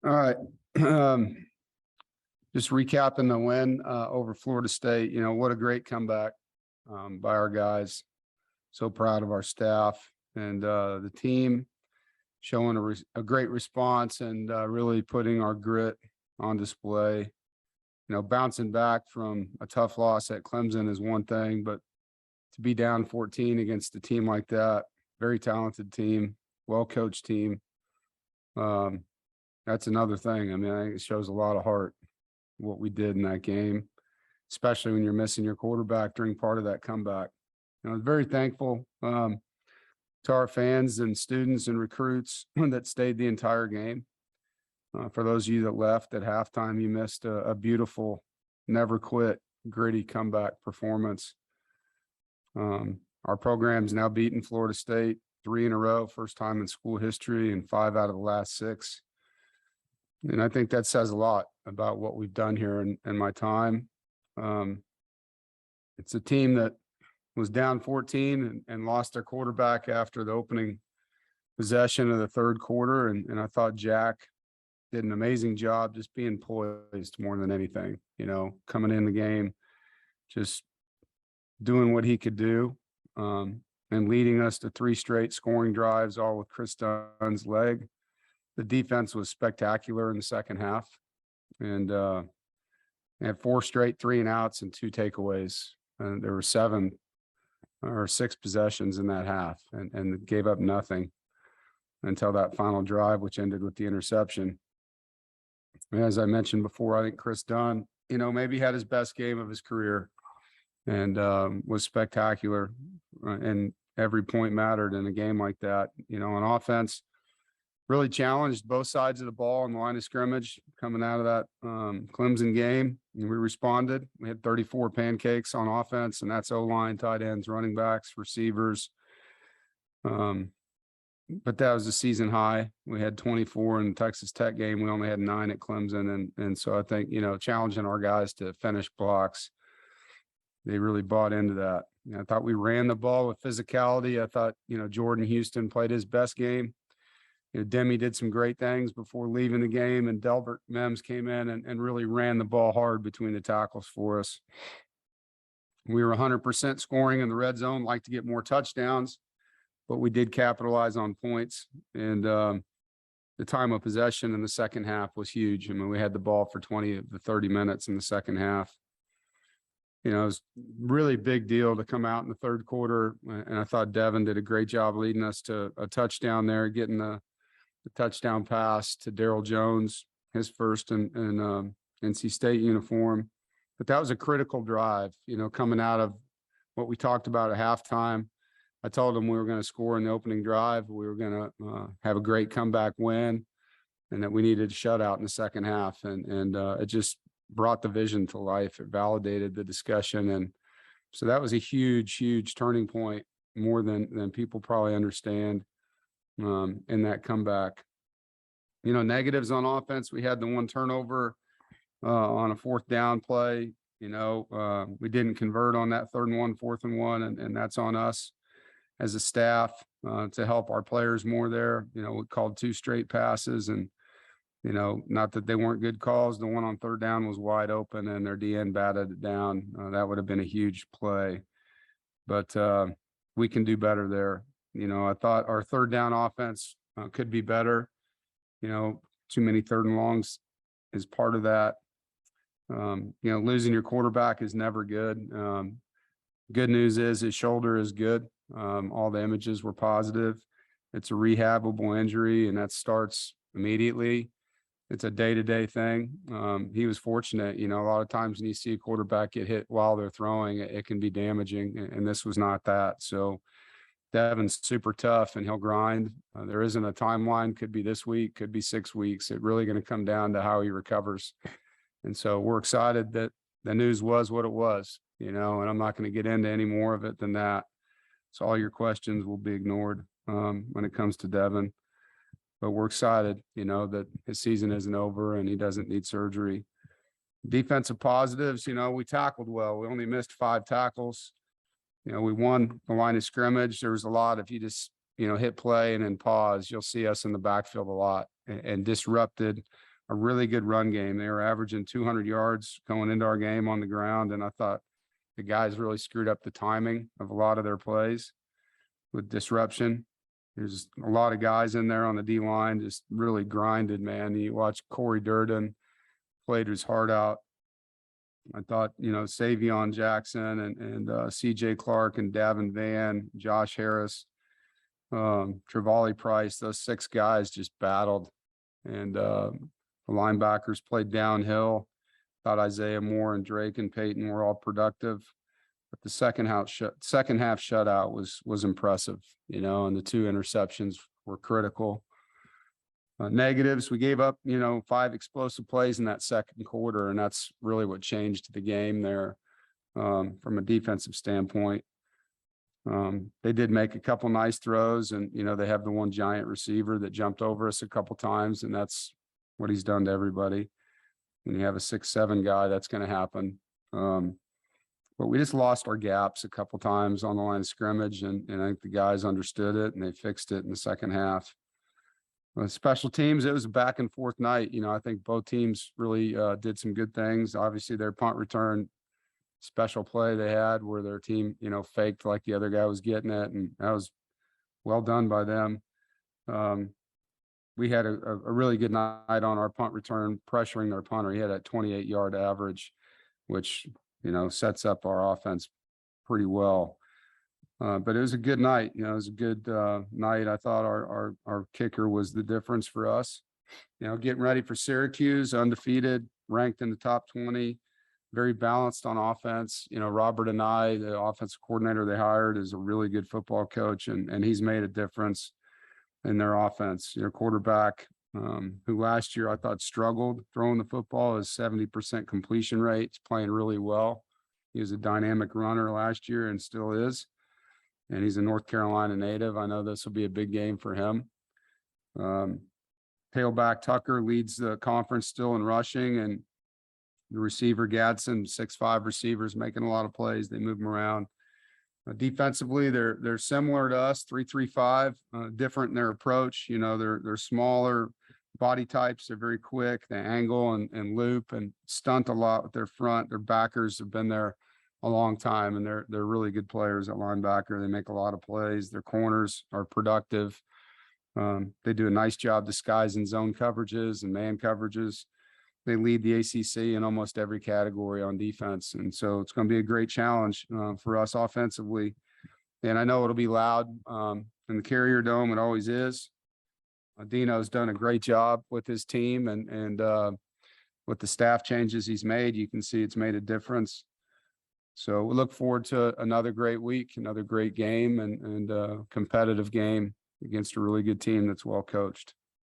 All right. Um, just recapping the win over Florida State. What a great comeback by our guys. So proud of our staff and the team showing a great response and really putting our grit on display. Bouncing back from a tough loss at Clemson is one thing, but to be down 14 against a team like that, very talented team, well-coached team, that's another thing. I mean, I think it shows a lot of heart what we did in that game, especially when you're missing your quarterback during part of that comeback. I was very thankful to our fans and students and recruits that stayed the entire game. For those of you that left at halftime, you missed a beautiful, never quit, gritty comeback performance. Our program's now beaten Florida State 3 in a row, first time in school history, and 5 out of the last 6. And I think that says a lot about what we've done here in my time. It's a team that was down 14 and lost their quarterback after the opening possession of the third quarter. And I thought Jack did an amazing job just being poised more than anything, coming in the game, just doing what he could do, and leading us to 3 straight scoring drives, all with Chris Dunn's leg. The defense was spectacular in the second half, and had 4 straight 3-and-outs and 2 takeaways. And there were 7 or 6 possessions in that half, and gave up nothing until that final drive, which ended with the interception. As I mentioned before, I think Chris Dunn, maybe had his best game of his career, and was spectacular, and every point mattered in a game like that. On offense, really challenged both sides of the ball on the line of scrimmage coming out of that Clemson game. And we responded. We had 34 pancakes on offense, and that's O-line, tight ends, running backs, receivers. But that was a season high. We had 24 in the Texas Tech game. We only had 9 at Clemson. And so I think, challenging our guys to finish blocks, they really bought into that. I thought we ran the ball with physicality. I thought, Jordan Houston played his best game. Demi did some great things before leaving the game, and Delbert Mims came in and really ran the ball hard between the tackles for us. We were 100% scoring in the red zone, like to get more touchdowns, but we did capitalize on points. And the time of possession in the second half was huge. I mean, we had the ball for 20 of the 30 minutes in the second half. It was really big deal to come out in the third quarter. And I thought Devin did a great job leading us to a touchdown there, getting the touchdown pass to Daryl Jones, his first in NC State uniform. But that was a critical drive, coming out of what we talked about at halftime. I told him we were going to score in the opening drive. We were going to have a great comeback win, and that we needed a shutout in the second half. And it just brought the vision to life. It validated the discussion. And so that was a huge, huge turning point, more than people probably understand. In that comeback. Negatives on offense, we had the 1 turnover on a 4th down play. We didn't convert on that 3rd and 1, 4th and 1, and that's on us as a staff to help our players more there. We called 2 straight passes, and not that they weren't good calls. The one on 3rd down was wide open, and their DN batted it down. That would have been a huge play, but we can do better there. I thought our 3rd down offense could be better. Too many 3rd and longs is part of that. Losing your quarterback is never good. Good news is his shoulder is good. All the images were positive. It's a rehabable injury, and that starts immediately. It's a day-to-day thing. He was fortunate. A lot of times when you see a quarterback get hit while they're throwing, it can be damaging, and this was not that. So Devin's super tough, and he'll grind. There isn't a timeline. Could be this week, could be 6 weeks. It's really going to come down to how he recovers. And so we're excited that the news was what it was, and I'm not going to get into any more of it than that. So all your questions will be ignored when it comes to Devin. But we're excited, that his season isn't over and he doesn't need surgery. Defensive positives, we tackled well. We only missed 5 tackles. We won the line of scrimmage. There was a lot. If you just, hit play and then pause, you'll see us in the backfield a lot, and disrupted a really good run game. They were averaging 200 yards going into our game on the ground. And I thought the guys really screwed up the timing of a lot of their plays with disruption. There's a lot of guys in there on the D line, just really grinded, man. You watch Corey Durden played his heart out. I thought, Savion Jackson and CJ Clark and Davin Van, Josh Harris, Trevally Price, those 6 guys just battled. And the linebackers played downhill. Thought Isaiah Moore and Drake and Peyton were all productive. But the second half shutout was impressive, and the 2 interceptions were critical. Negatives, we gave up, 5 explosive plays in that second quarter, and that's really what changed the game there from a defensive standpoint. They did make a couple nice throws, and, they have the one giant receiver that jumped over us a couple times, and that's what he's done to everybody. When you have a 6'7" guy, that's going to happen. But we just lost our gaps a couple times on the line of scrimmage, and I think the guys understood it, and they fixed it in the second half. Special teams, it was a back and forth night. I think both teams really did some good things. Obviously, their punt return special play they had where their team, faked like the other guy was getting it, and that was well done by them. We had a really good night on our punt return, pressuring their punter. He had a 28-yard average, which, sets up our offense pretty well. But it was a good night. It was a good night. I thought our kicker was the difference for us. Getting ready for Syracuse, undefeated, ranked in the top 20, very balanced on offense. Robert and I, the offensive coordinator they hired, is a really good football coach, and he's made a difference in their offense. Quarterback who last year I thought struggled throwing the football, is 70% completion rate. He's playing really well. He was a dynamic runner last year and still is. And he's a North Carolina native. I know this will be a big game for him. Tailback Tucker leads the conference still in rushing, and the receiver Gadsden, 6'5" receivers, making a lot of plays. They move them around. Defensively, they're similar to us, 3-3-5, different in their approach. They're smaller body types. They're very quick. They angle and loop and stunt a lot with their front. Their backers have been there a long time, and they're really good players at linebacker. They make a lot of plays. Their corners are productive. They do a nice job disguising zone coverages and man coverages. They lead the ACC in almost every category on defense, and so it's going to be a great challenge for us offensively. And I know it'll be loud in the Carrier Dome. It always is. Dino's done a great job with his team, and with the staff changes he's made, you can see it's made a difference. So we look forward to another great week, another great game, and a competitive game against a really good team that's well coached.